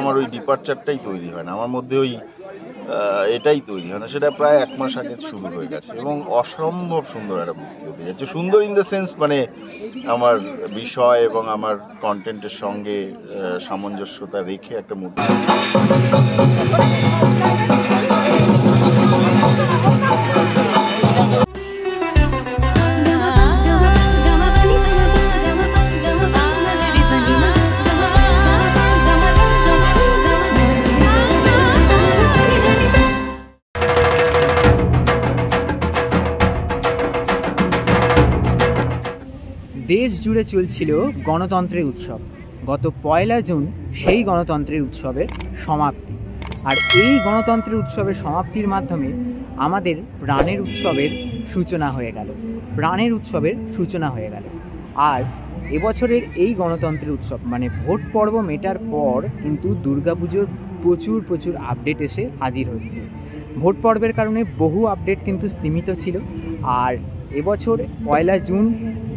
আমার ওই ডিপার্চারটাই তৈরি হয় না, আমার মধ্যে ওই এটাই তৈরি হয় না। সেটা প্রায় 1 মাস আগে শুরু হয়ে গেছে এবং অসম্ভব সুন্দর একটা মূর্তি হতে যাচ্ছে। সুন্দর ইন দ্য সেন্স মানে আমার বিষয় এবং আমার কন্টেন্টের সঙ্গে সামঞ্জস্যতা রেখে একটা মূর্তি। দেশ জুড়ে চলছিল গণতন্ত্রের উৎসব। গত 1 জুন সেই গণতন্ত্রের উৎসবের সমাপ্তি। আর এই গণতন্ত্রের উৎসবের সমাপ্তির মাধ্যমে আমাদের প্রাণের উৎসবের সূচনা হয়ে গেল। আর এবছরের এই গণতন্ত্রের উৎসব মানে ভোট পর্ব মেটার পর কিন্তু দুর্গাপুজোর প্রচুর আপডেট এসে হাজির হচ্ছে। ভোট পর্বের কারণে বহু আপডেট কিন্তু সীমিত ছিল। আর এবছর 1 জুন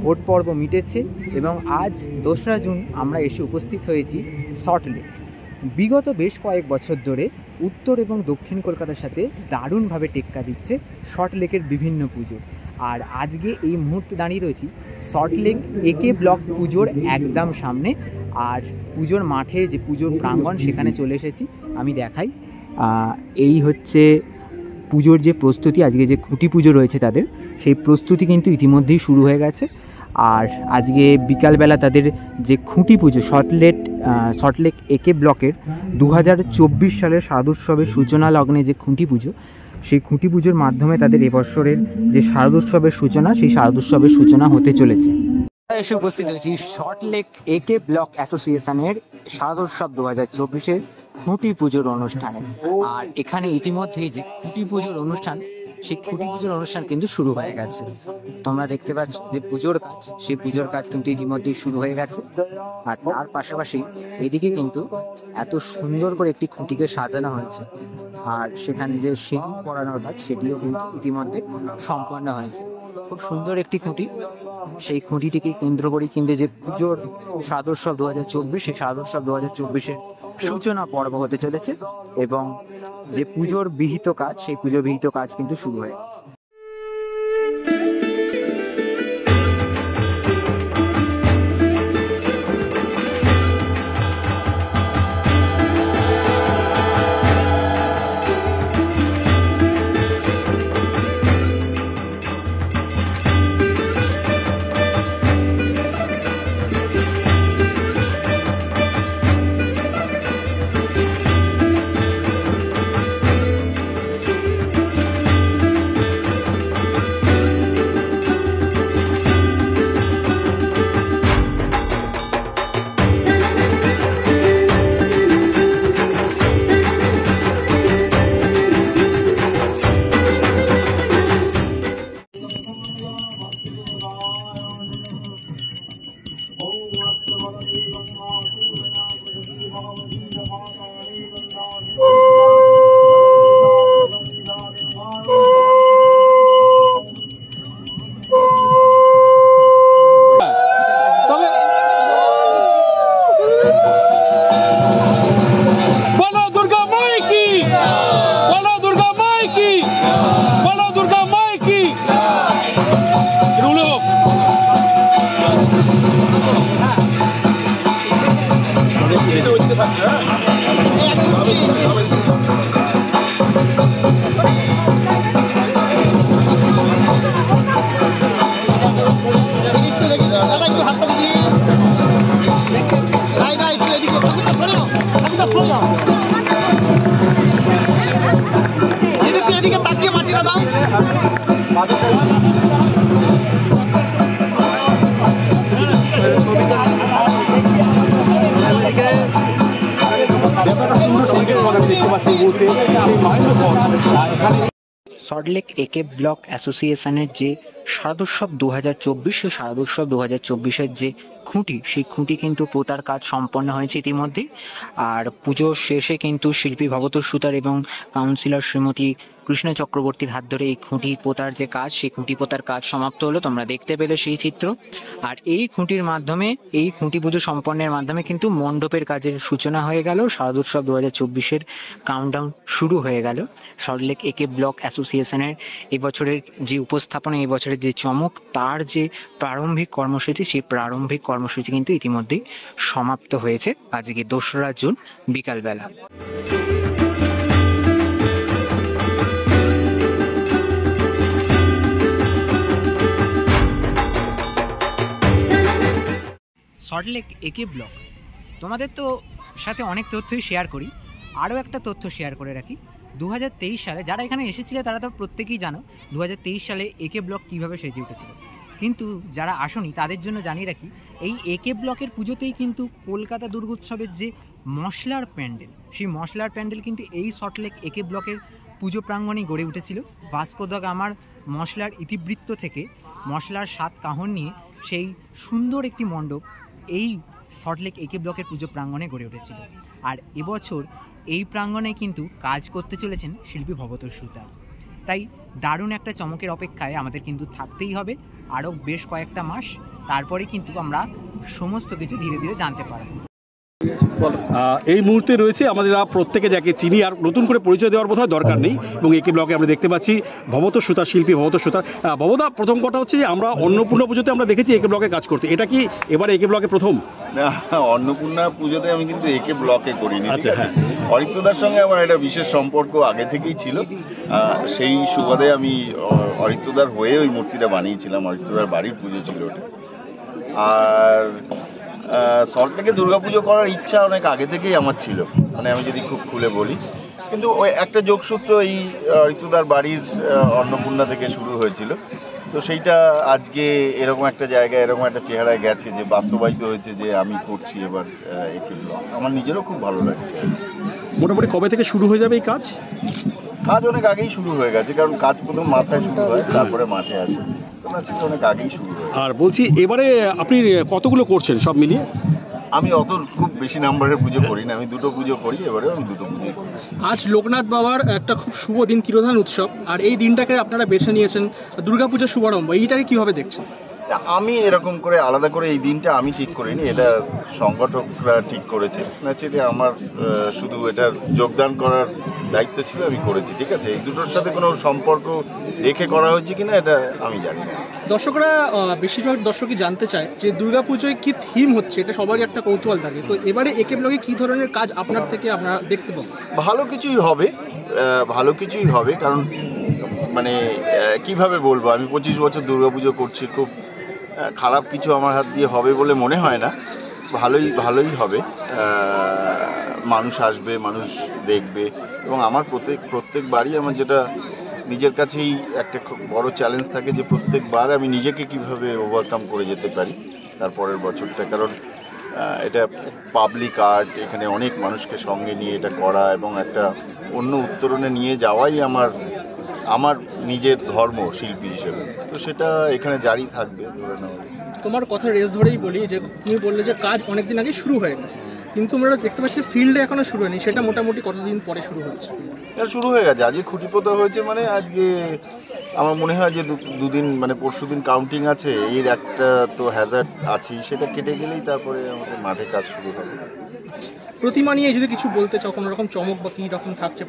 ভোট পর্ব মিটেছে এবং আজ 2রা জুন আমরা এসে উপস্থিত হয়েছি সল্টলেক। বিগত বেশ কয়েক বছর ধরে উত্তর এবং দক্ষিণ কলকাতার সাথে দারুণভাবে টেক্কা দিচ্ছে সল্টলেকের বিভিন্ন পুজো। আর আজকে এই মুহূর্তে দাঁড়িয়ে রয়েছি সল্টলেক একে ব্লক পুজোর একদম সামনে। আর পুজোর মাঠে যে পুজোর প্রাঙ্গণ সেখানে চলে এসেছি। আমি দেখাই, এই হচ্ছে পুজোর যে প্রস্তুতি। আজকে যে খুঁটি পুজো রয়েছে তাদের সেই প্রস্তুতি কিন্তু ইতিমধ্যেই শুরু হয়ে গেছে। আর আজকে বিকালবেলা তাদের যে খুঁটি পুজো সল্টলেক একে ব্লকের 2024 সালের শারদোৎসবের সূচনা লগ্নে যে খুঁটি পুজো, সেই খুঁটি পুজোর মাধ্যমে তাদের এবছরের যে শারদোৎসবের সূচনা, সেই শারদোৎসবের সূচনা হতে চলেছে। এসে উপস্থিত হয়েছি সল্টলেক একে ব্লক অ্যাসোসিয়েশনের শারদোৎসব 2024-এর খুঁটি পুজোর অনুষ্ঠানে। আর এখানে ইতিমধ্যেই যে খুঁটি পুজোর অনুষ্ঠান, সেই খুঁটি পুজোর অনুষ্ঠান কিন্তু শুরু হয়ে গেছে। তোমরা দেখতে পাচ্ছ যে পুজোর কাজ, সেই পুজোর কাজ কিন্তু ইতিমধ্যেই শুরু হয়ে গেছে। আর তার পাশাপাশি এদিকে কিন্তু এত সুন্দর করে একটি খুঁটিকে সাজানো হয়েছে। আর সেখানে যে সিঁদুর পরানোর কাজ সেটিও কিন্তু ইতিমধ্যে সম্পন্ন হয়েছে। খুব সুন্দর একটি খুঁটি। সেই খুঁটিটিকে কেন্দ্র করে কিন্তু যে পুজোর শারদোৎসব 2024, সেই শারদোৎসব 2024-এর সূচনা পর্ব হতে চলেছে এবং যে পুজোর বিহিত কাজ, সেই পুজোর বিহিত কাজ কিন্তু শুরু হয়ে গেছে। সল্টলেক একে ব্লক অ্যাসোসিয়েশনের যে শারদোৎসব 2024, সেই শারদোৎসব 2024-এর যে খুঁটি, সেই খুঁটি কিন্তু পোতার কাজ সম্পন্ন হয়েছে ইতিমধ্যে। আর পুজোর শেষে কিন্তু শিল্পী ভবতোষ সুতার এবং কাউন্সিলর শ্রীমতী কৃষ্ণ চক্রবর্তীর হাত ধরে এই খুঁটি পোতার যে কাজ, সেই খুঁটি পোতার কাজ সমাপ্ত হলো। তোমরা দেখতে পেলে সেই চিত্র। আর এই খুঁটির মাধ্যমে, এই খুঁটি পুজো সম্পন্নের মাধ্যমে কিন্তু মণ্ডপের কাজের সূচনা হয়ে গেল। শারদোৎসব 2024-এর কাউন্টডাউন শুরু হয়ে গেল। সল্টলেক একে ব্লক অ্যাসোসিয়েশনের এবছরের যে উপস্থাপনা, এই বছরের যে চমক, তার যে প্রারম্ভিক কর্মসূচি, সেই প্রারম্ভিক কর্মসূচি কিন্তু ইতিমধ্যেই সমাপ্ত হয়েছে আজকে 2রা জুন বিকালবেলা। সল্টলেক একে ব্লক, তোমাদের তো সাথে অনেক তথ্যই শেয়ার করি। আরও একটা তথ্য শেয়ার করে রাখি। 2023 সালে যারা এখানে এসেছিলে তারা তো প্রত্যেকেই জানো 2023 সালে একে ব্লক কীভাবে সেজে উঠেছিল। কিন্তু যারা আসনি তাদের জন্য জানিয়ে রাখি, এই একে ব্লকের পুজোতেই কিন্তু কলকাতা দুর্গোৎসবের যে মশলার প্যান্ডেল, সেই মশলার প্যান্ডেল কিন্তু এই সল্টলেক একে ব্লকের পুজো প্রাঙ্গণেই গড়ে উঠেছিল। ভাস্কো দা গামার মশলার ইতিবৃত্ত থেকে মশলার স্বাদ কাহন নিয়ে সেই সুন্দর একটি মণ্ডপ এই সল্টলেক একে ব্লকের পুজো প্রাঙ্গণে গড়ে উঠেছিল। আর এবছর এই প্রাঙ্গণে কিন্তু কাজ করতে চলেছেন শিল্পী ভবতোষ সুতার। তাই দারুণ একটা চমকের অপেক্ষায় আমাদের কিন্তু থাকতেই হবে আরও বেশ কয়েকটা মাস। তারপরে কিন্তু আমরা সমস্ত কিছু ধীরে ধীরে জানতে পারব। এই মুহূর্তে রয়েছে আমাদের প্রত্যেকে যাকে চিনি, আর নতুন করে পরিচয় দেওয়ার বোধহয় দরকার নেই। এবং একে ব্লকে আমরা দেখতে পাচ্ছি ভবতোষ সুতার, শিল্পী ভবতোষ সুতার। ভবদা, প্রথম কথা হচ্ছে যে আমরা অন্নপূর্ণা পুজোতে আমরা দেখেছি একে ব্লকে কাজ করতে, এটা কি এবারে একে ব্লকে প্রথম? না, অন্নপূর্ণা পুজোতে আমি কিন্তু একে ব্লকে করিনি। আচ্ছা, হ্যাঁ। অরিত্রদার সঙ্গে আমার একটা বিশেষ সম্পর্ক আগে থেকেই ছিল। সেই সুবাদে আমি অরিত্রদার হয়ে ওই মূর্তিটা বানিয়েছিলাম। অরিত্রদার বাড়ির পুজো ছিল ওটা। আর সল্টলেকে দুর্গাপুজো করার ইচ্ছা অনেক আগে থেকেই আমার ছিল, মানে আমি যদি খুব খুলে বলি। কিন্তু ওই একটা যোগসূত্র এই অরিত্রদার বাড়ির অন্নপূর্ণা থেকে শুরু হয়েছিল। তো সেইটা আজকে এরকম একটা জায়গায়, এরকম একটা চেহারায় গেছে যে বাস্তবায়িত হয়েছে যে আমি করছি এবার একে ব্লক। আমার নিজেরও খুব ভালো লাগছে। মোটামুটি কবে থেকে শুরু হয়ে যাবে এই কাজ? কাজ অনেক আগেই শুরু হয়ে গেছে, কারণ কাজ প্রথম মাথায় শুরু হয়, তারপরে মাঠে আসে। অনেক আগেই শুরু হয়। আর বলছি, এবারে আপনি কতগুলো করছেন সব মিলিয়ে? আমি অত খুব বেশি নাম্বারের পুজো করি না, আমি দুটো পুজো করি। এবারে আমি দুটো পুজো করছি। আজ লোকনাথ বাবার একটা খুব শুভ দিন, তিরোধান উৎসব, আর এই দিনটাকে আপনারা বেছে নিয়েছেন দুর্গাপুজোর শুভারম্ভ। এইটাকে কিভাবে দেখছেন? আমি এরকম করে আলাদা করে এই দিনটা আমি ঠিক করিনি, এটা সংগঠকরা ঠিক করেছে। ন্যাচুরালি আমার শুধু এটার যোগদান করার দায়িত্ব ছিল, আমি করেছি। ঠিক আছে, এই দুটোর সাথে কোনো সম্পর্ক রেখে করা হয়েছে কিনা এটা আমি জানি না। দর্শকরা, বেশিরভাগ দর্শকই জানতে চায় যে দুর্গাপুজোয় কি থিম হচ্ছে, এটা সবারই একটা কৌতূহল থাকে। তো এবারে একে ব্লকে কি ধরনের কাজ আপনার থেকে আমরা দেখতে পাবো? ভালো কিছুই হবে, ভালো কিছুই হবে। কারণ মানে কিভাবে বলবো, আমি 25 বছর দুর্গাপুজো করছি, খুব খারাপ কিছু আমার হাত দিয়ে হবে বলে মনে হয় না। ভালোই হবে। মানুষ আসবে, মানুষ দেখবে। এবং আমার প্রত্যেকবারই আমার যেটা নিজের কাছেই একটা খুব বড় চ্যালেঞ্জ থাকে যে প্রত্যেকবার আমি নিজেকে কিভাবে ওভারকাম করে যেতে পারি তারপরের বছরটা। কারণ এটা পাবলিক আর্ট, এখানে অনেক মানুষকে সঙ্গে নিয়ে এটা করা এবং একটা অন্য উত্তরণে নিয়ে যাওয়াই আমার নিজের ধর্ম শিল্পী হিসেবে। তো সেটা এখানে জারি থাকবে ধরে নেওয়া। তোমার কথা রেস ধরেই বলি যে তুমি বললে যে কাজ অনেকদিন আগে শুরু হয়ে গেছে, কিন্তু আমরা দেখতে পাচ্ছি ফিল্ডে এখনো শুরু হয়নি। সেটা মোটামুটি কতদিন পরে শুরু হচ্ছে? এটা শুরু হয়ে গেছে, আজকে খুঁটি পোতা হয়েছে। মানে আজকে আমার মনে হয় যে দুদিন, মানে পরশুদিন কাউন্টিং আছে। এর একটা তো হ্যাজার্ড আছেই, সেটা কেটে গেলেই তারপরে আমাদের মাঠে কাজ শুরু হবে। প্রতিমা নিয়ে যদি কিছু বলতে চাও, কোনো রকম চমক বা কী রকম থাকছে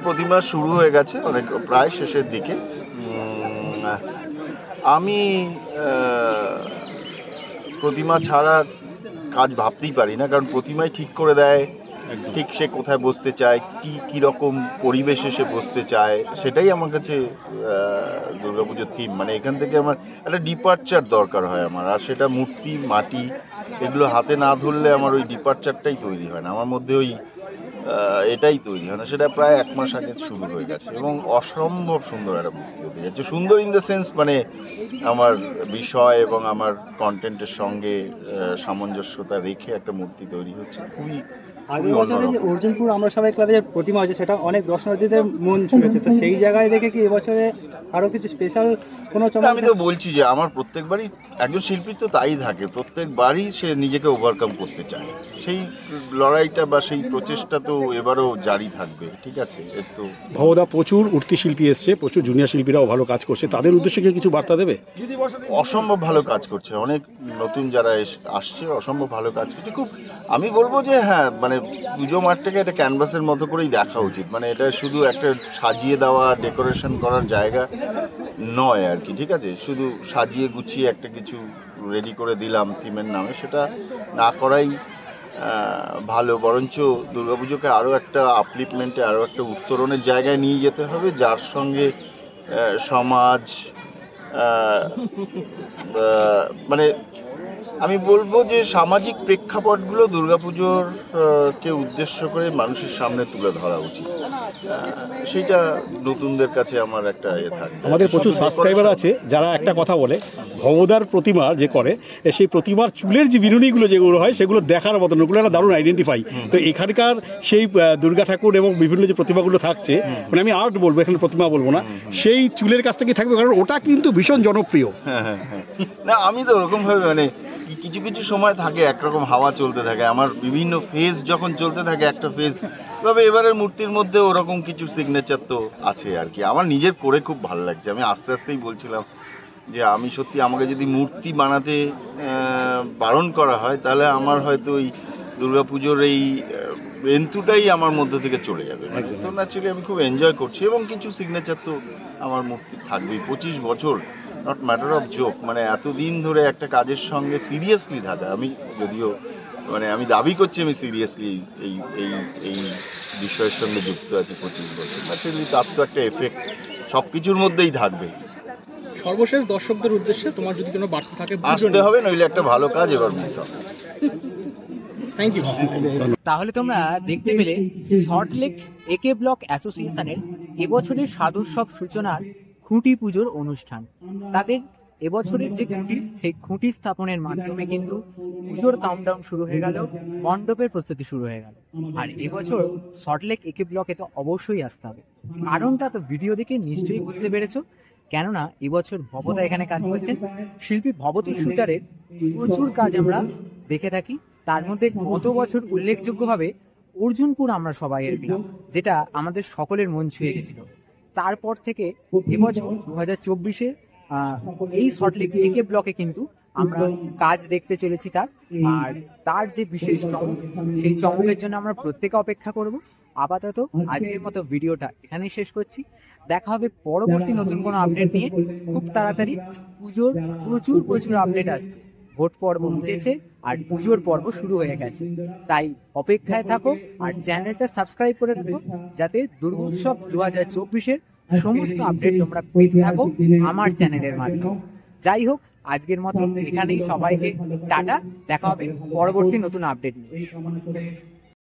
প্রতিমা শুরু হয়ে গেছে, অনেক প্রায় শেষের দিকে। আমি প্রতিমা ছাড়া কাজ ভাবতেই পারি না, কারণ প্রতিমাই ঠিক করে দেয় ঠিক সে কোথায় বসতে চায়, কি রকম পরিবেশে সে বসতে চায়। সেটাই আমার কাছে দুর্গাপুজোর থিম। মানে এখান থেকে আমার একটা ডিপার্চার দরকার হয় আমার, আর সেটা মূর্তি, মাটি এগুলো হাতে না ধরলে আমার ওই ডিপার্চারটাই তৈরি হয় না, আমার মধ্যে ওই এটাই তৈরি হয় না। সেটা প্রায় 1 মাস আগে শুরু হয়ে গেছে এবং অসম্ভব সুন্দর একটা মূর্তি হতে যাচ্ছে। সুন্দর ইন দ্য সেন্স, মানে আমার বিষয় এবং আমার কন্টেন্টের সঙ্গে সামঞ্জস্যতা রেখে একটা মূর্তি তৈরি হচ্ছে। খুবই আগের বছরে যে অর্জুনপুর আমরা সবাই ক্লাবে যে প্রতিমা হয়েছে সেটা অনেক দর্শনার্থীদের মন ছুঁয়েছে, তো সেই জায়গায় রেখে কি এবছরে আরো কিছু স্পেশাল কোনো চমক? আমি তো বলছি যে আমার প্রত্যেকবারই একজন শিল্পী তো তাই থাকে, প্রত্যেকবারই সে নিজেকে ওভারকাম করতে চায়, সেই লড়াইটা বা সেই প্রচেষ্টা তো এবারও জারি থাকবে। ঠিক আছে, এর তো ভবদা প্রচুর উঠতি শিল্পী এসছে, প্রচুর জুনিয়র শিল্পীরাও ভালো কাজ করছে, তাদের উদ্দেশ্যে কি কিছু বার্তা দেবে? অসম্ভব ভালো কাজ করছে, অনেক নতুন যারা আসছে অসম্ভব ভালো কাজ করছে। খুব আমি বলবো যে হ্যাঁ, মানে পুজো মাঠটাকে একটা ক্যানভাসের মতো করেই দেখা উচিত, মানে এটা শুধু একটা সাজিয়ে দেওয়া ডেকোরেশন করার জায়গা নয় আর কি। ঠিক আছে, শুধু সাজিয়ে গুছিয়ে একটা কিছু রেডি করে দিলাম থিমের নামে, সেটা না করাই ভালো। বরঞ্চ দুর্গাপুজোকে আরও একটা আপলিফমেন্টে, আরও একটা উত্তরণের জায়গায় নিয়ে যেতে হবে, যার সঙ্গে সমাজ মানে আমি বলবো যে সামাজিক প্রেক্ষাপটগুলো দুর্গাপুজোর কে উদ্দেশ্য করে মানুষের সামনে তুলে ধরা উচিত। সেইটা নতুনদের কাছে আমার একটা থাকে। আমাদের প্রচুর সাবস্ক্রাইবার আছে যারা একটা কথা বলে, ভবদার প্রতিমা যে করে সেই প্রতিমার চুলের যে বিনুনিগুলো যেগুলো হয় সেগুলো দেখার মতন, ওগুলো একটা দারুণ আইডেন্টিফাই। তো এখানকার সেই দুর্গা ঠাকুর এবং বিভিন্ন যে প্রতিমাগুলো থাকছে, মানে আমি আর্ট বলবো, এখানে প্রতিমা বলবো না, সেই চুলের কাছ থেকে থাকবে, কারণ ওটা কিন্তু ভীষণ জনপ্রিয়। হ্যাঁ হ্যাঁ হ্যাঁ, না আমি তো ওরকমভাবে মানে কিছু কিছু সময় থাকে একরকম হাওয়া চলতে থাকে, আমার বিভিন্ন ফেজ যখন চলতে থাকে একটা ফেজ, তবে এবারের মূর্তির মধ্যে ওরকম কিছু সিগনেচার তো আছে আর কি। আমার নিজের করে খুব ভালো লাগছে। আমি আস্তে আস্তেই বলছিলাম যে আমি সত্যি, আমাকে যদি মূর্তি বানাতে বারণ করা হয় তাহলে আমার হয়তো ওই দুর্গাপুজোর এই এন্তুটাই আমার মধ্যে থেকে চলে যাবে। তো ন্যাচুরালি আমি খুব এনজয় করছি, এবং কিছু সিগনেচার তো আমার মূর্তি থাকবেই। 25 বছর, নট ম্যাটার অফ জোক, মানে এতদিন ধরে একটা কাজের সঙ্গে সিরিয়াসলি থাকা। আমি যদিও মানে আমি দাবি করছি আমি সিরিয়াসলি এই এই এই বিষয়ের সঙ্গে যুক্ত আছি 25 বছর, ন্যাচুরালি তার তো একটা এফেক্ট সব কিছুর মধ্যেই থাকবে। সর্বশেষ দর্শকদের উদ্দেশ্যে তোমার যদি কোনো বার্তা থাকে আসতে হবে, নইলে একটা ভালো কাজ এবার মিস হবে। Thank you. তাহলে তোমরা দেখতে পেলে সল্টলেক একে ব্লক অ্যাসোসিয়েশনের এবছরের স্বাদুৎসব সূচনার খুঁটি পুজোর অনুষ্ঠান। তাদের এবছরের যে খুঁটি, সেই খুঁটি স্থাপনের মাধ্যমে কিন্তু পুজোর কাউন্টডাউন শুরু হয়ে গেল, মণ্ডপের প্রস্তুতি শুরু হয়ে গেল। আর এবছর সল্টলেক একে ব্লকে তো অবশ্যই আসতে হবে, কারণটা তো ভিডিও দেখে নিশ্চয়ই বুঝতে পেরেছো। কেননা এবছর ভবতা এখানে কাজ করছেন, শিল্পী ভবতী সুতারের প্রচুর কাজ আমরা দেখে থাকি। তার মধ্যে গত বছর উল্লেখযোগ্যভাবে অর্জুনপুর আমরা সবাই এলাম, যেটা আমাদের সকলের মন ছুঁয়ে গেছিল। তারপর থেকে এবছর 2024-এ এই সল্টলেক একে ব্লকে কিন্তু আমরা কাজ দেখতে চলেছি তার। আর তার যে বিশেষ চমক, সেই চমকের জন্য আমরা প্রত্যেকে অপেক্ষা করব। আপাতত আজকের মতো ভিডিওটা এখানেই শেষ করছি। দেখা হবে পরবর্তী নতুন কোনো আপডেট নিয়ে খুব তাড়াতাড়ি। পুজোর প্রচুর আপডেট আসছে, ভোট পর্ব উঠেছে আর পুজোর পর্ব শুরু হয়ে গেছে, তাই অপেক্ষায় থাকো আর চ্যানেলটা সাবস্ক্রাইব করে রাখো, যাতে দুর্গোৎসব 2024-এর সমস্ত আপডেট তোমরা পেতে থাকো আমার চ্যানেলের মাধ্যমে। যাই হোক, আজকের মতো এখানেই সবাইকে টাটা, দেখা হবে পরবর্তী নতুন আপডেট নিয়ে।